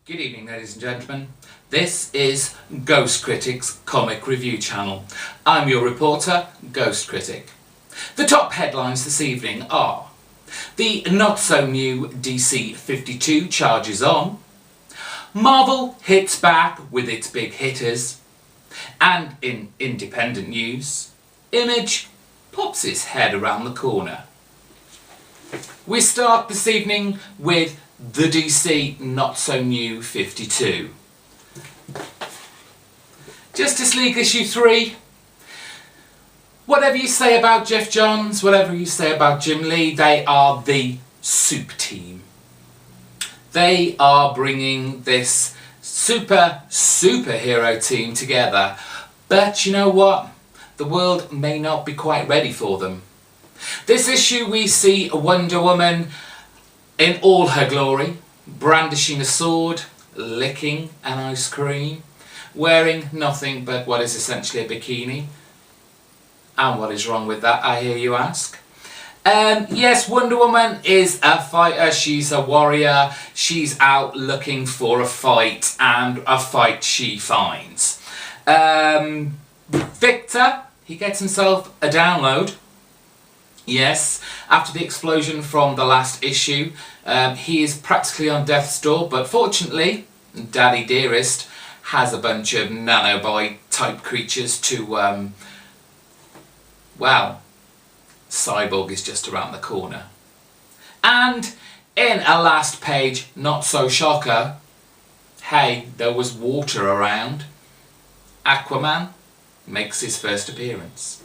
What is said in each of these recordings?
Good evening, ladies and gentlemen. This is GhostCritic's comic review channel. I'm your reporter, GhostCritic. The top headlines this evening are: the not-so-new DC 52 charges on, Marvel hits back with its big hitters, and in independent news, Image pops its head around the corner. We start this evening with the DC not-so-new 52. Justice League issue 3. Whatever you say about Jeff Johns, whatever you say about Jim Lee, they are the super team. They are bringing this superhero team together. But you know what? The world may not be quite ready for them. This issue we see Wonder Woman in all her glory, brandishing a sword, licking an ice cream, wearing nothing but what is essentially a bikini. And what is wrong with that, I hear you ask? Yes, Wonder Woman is a fighter, she's a warrior, she's out looking for a fight, and a fight she finds. Victor, he gets himself a download. Yes, after the explosion from the last issue, he is practically on death's door, but fortunately, Daddy Dearest has a bunch of nanobite type creatures to, well, Cyborg is just around the corner. And in a last page, not so shocker, hey, there was water around. Aquaman makes his first appearance.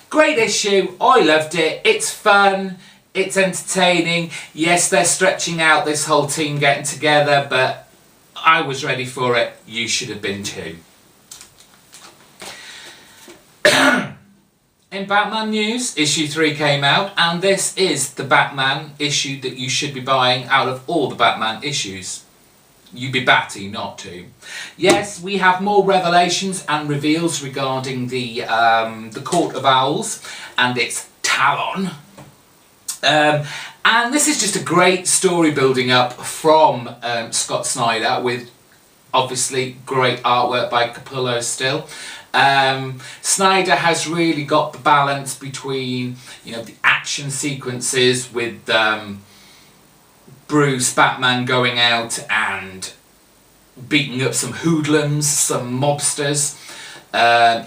Great issue, I loved it, it's fun, it's entertaining. Yes, they're stretching out this whole team getting together, but I was ready for it, you should have been too. In Batman news, issue 3 came out, and this is the Batman issue that you should be buying out of all the Batman issues. You'd be batty not to. Yes, we have more revelations and reveals regarding the Court of Owls and its Talon. And this is just a great story building up from Scott Snyder, with obviously great artwork by Capullo still. Snyder has really got the balance between, you know, the action sequences with Bruce, Batman going out and beating up some hoodlums, some mobsters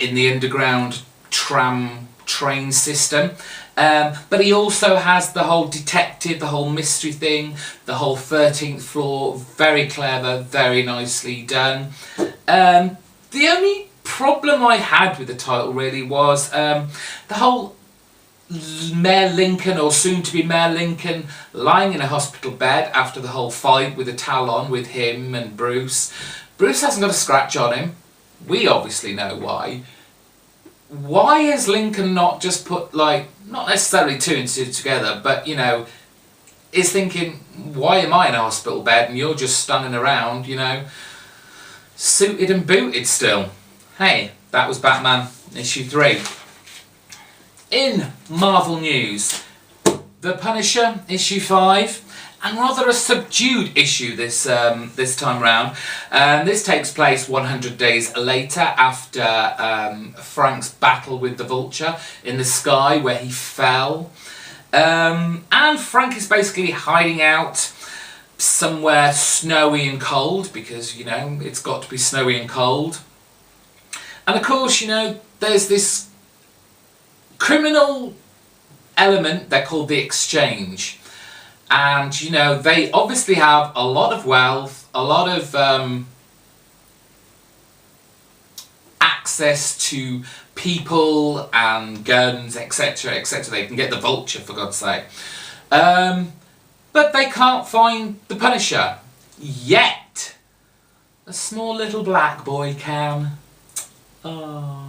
in the underground train system. But he also has the whole detective, the whole mystery thing, the whole 13th floor, very clever, very nicely done. The only problem I had with the title really was the whole Mayor Lincoln, or soon to be Mayor Lincoln, lying in a hospital bed after the whole fight with the Talon with him and Bruce. Bruce hasn't got a scratch on him. We obviously know why. Why has Lincoln not just put, like, not necessarily two and two together, but, you know, is thinking, why am I in a hospital bed and you're just standing around, you know, suited and booted still? Hey, that was Batman issue 3. In Marvel news, The Punisher issue 5, and rather a subdued issue this time round. This takes place 100 days later after Frank's battle with the Vulture in the sky where he fell. And Frank is basically hiding out somewhere snowy and cold, because, you know, it's got to be snowy and cold. And of course, you know, there's this criminal element they're called the Exchange, and you know, they obviously have a lot of wealth, a lot of access to people and guns, etc, etc. They can get the Vulture, for God's sake, but they can't find the Punisher yet. A small little black boy can. Oh.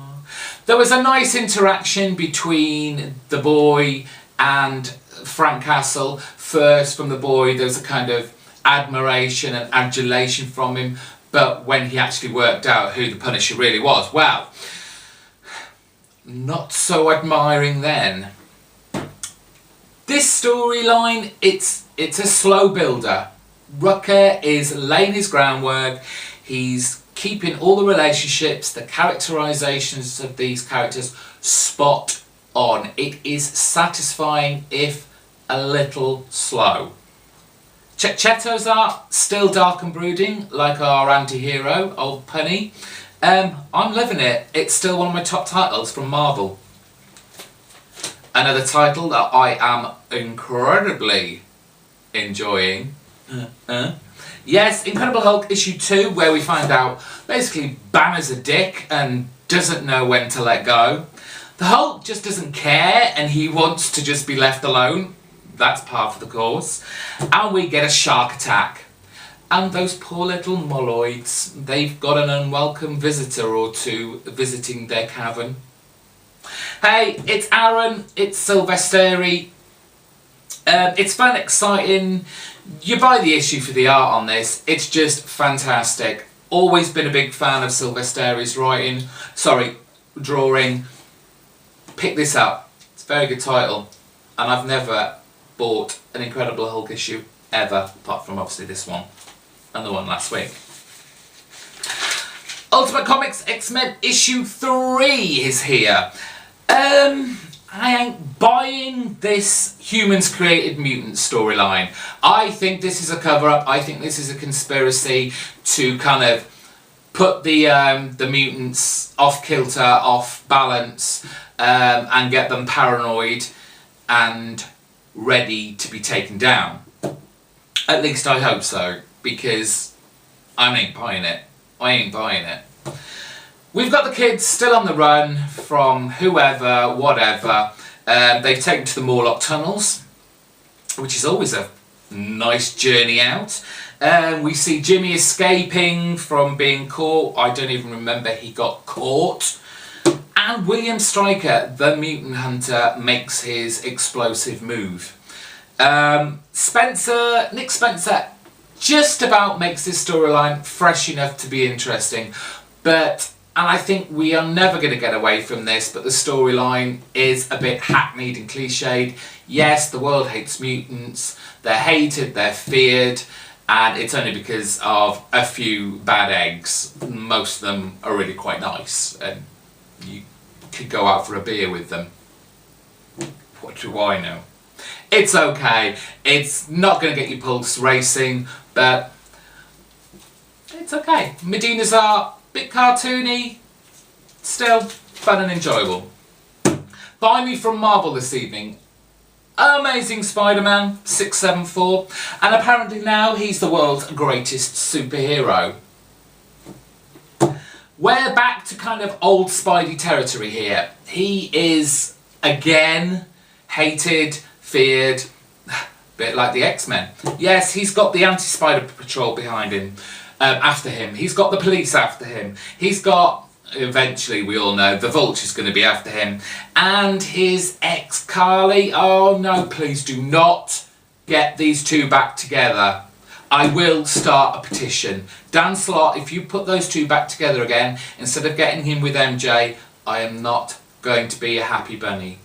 There was a nice interaction between the boy and Frank Castle. First, from the boy, there was a kind of admiration and adulation from him, but when he actually worked out who the Punisher really was, well, not so admiring then. This storyline, it's a slow builder. Rucker is laying his groundwork. He's keeping all the relationships, the characterizations of these characters spot on. It is satisfying, if a little slow. Chetto's art, still dark and brooding, like our anti-hero, old Punny. I'm loving it. It's still one of my top titles from Marvel. Another title that I am incredibly enjoying. Yes, Incredible Hulk issue 2, where we find out basically Banner's a dick and doesn't know when to let go. The Hulk just doesn't care and he wants to just be left alone. That's par for the course. And we get a shark attack. And those poor little molloids, they've got an unwelcome visitor or two visiting their cavern. Hey, it's Aaron, it's Silvestri. It's fun, exciting. You buy the issue for the art on this. It's just fantastic. Always been a big fan of Silvestri's drawing. Pick this up. It's a very good title. And I've never bought an Incredible Hulk issue ever, apart from obviously this one and the one last week. Ultimate Comics X-Men issue 3 is here. I ain't buying this Humans Created Mutants storyline. I think this is a cover-up. I think this is a conspiracy to kind of put the mutants off kilter, off balance, and get them paranoid and ready to be taken down. At least I hope so, because I ain't buying it. I ain't buying it. We've got the kids still on the run from whoever, whatever. They've taken to the Morlock tunnels, which is always a nice journey out. We see Jimmy escaping from being caught. I don't even remember he got caught. And William Stryker, the mutant hunter, makes his explosive move. Nick Spencer just about makes this storyline fresh enough to be interesting. And I think we are never going to get away from this, but the storyline is a bit hackneyed and cliched. Yes, the world hates mutants. They're hated, they're feared, and it's only because of a few bad eggs. Most of them are really quite nice, and you could go out for a beer with them. What do I know? It's okay. It's not going to get your pulse racing, but it's okay. Medina's art, bit cartoony, still fun and enjoyable. Finally from Marvel this evening, Amazing Spider-Man 674, and apparently now he's the world's greatest superhero. We're back to kind of old Spidey territory here. He is again hated, feared, a bit like the X-Men. Yes, he's got the anti-Spider Patrol behind him. After him. He's got the police after him. He's got, eventually we all know, the Vulture's going to be after him. And his ex Carly. Oh no, please do not get these two back together. I will start a petition. Dan Slott, if you put those two back together again, instead of getting him with MJ, I am not going to be a happy bunny.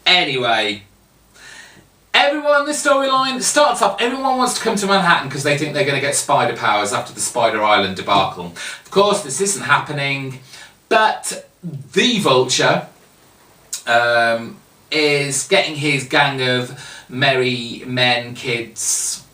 Anyway. Everyone, this storyline starts off, everyone wants to come to Manhattan because they think they're going to get spider powers after the Spider Island debacle. Of course, this isn't happening, but the Vulture is getting his gang of merry men, kids,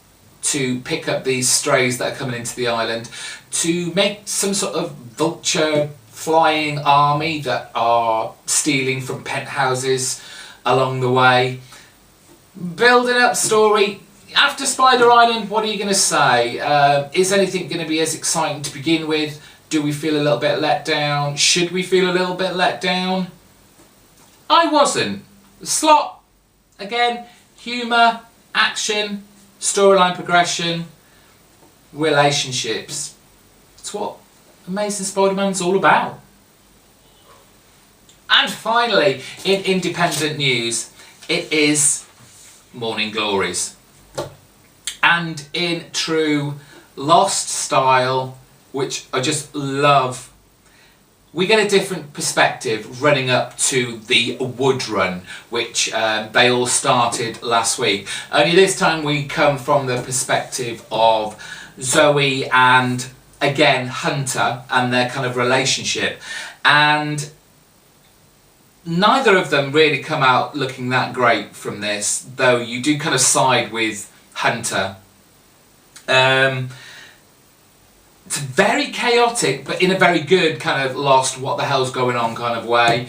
to pick up these strays that are coming into the island to make some sort of vulture flying army that are stealing from penthouses along the way. Building up story. After Spider Island, what are you going to say? Is anything going to be as exciting to begin with? Do we feel a little bit let down? Should we feel a little bit let down? I wasn't. Slot, again, humour, action, storyline progression, relationships. It's what Amazing Spider-Man's all about. And finally, in independent news, it is Morning Glories. And in true Lost style, which I just love, we get a different perspective running up to the wood run, which they all started last week. Only this time we come from the perspective of Zoe and, again, Hunter and their kind of relationship. And neither of them really come out looking that great from this, though you do kind of side with Hunter. It's very chaotic, but in a very good kind of lost what the hell's going on kind of way.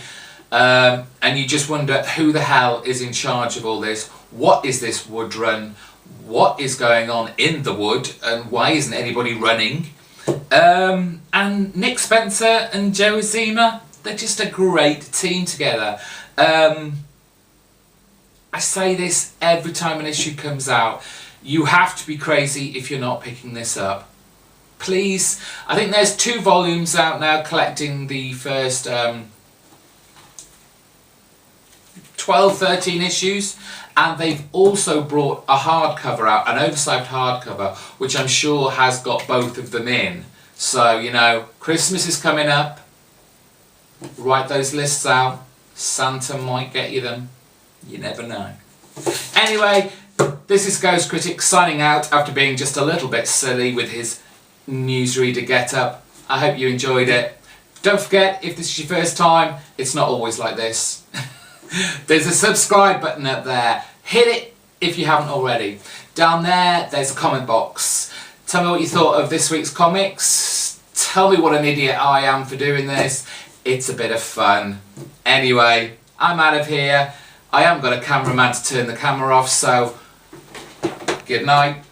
And you just wonder who the hell is in charge of all this. What is this wood run? What is going on in the wood? And why isn't anybody running? And Nick Spencer and Joe Azima, they're just a great team together. I say this every time an issue comes out. You have to be crazy if you're not picking this up. Please. I think there's 2 volumes out now collecting the first 12, 13 issues. And they've also brought a hardcover out, an oversized hardcover, which I'm sure has got both of them in. So, you know, Christmas is coming up. Write those lists out. Santa might get you them. You never know. Anyway, this is GhostCritic signing out after being just a little bit silly with his newsreader get-up. I hope you enjoyed it. Don't forget, if this is your first time, it's not always like this. There's a subscribe button up there. Hit it if you haven't already. Down there, there's a comment box. Tell me what you thought of this week's comics. Tell me what an idiot I am for doing this. It's a bit of fun. Anyway, I'm out of here. I haven't got a cameraman to turn the camera off, so good night.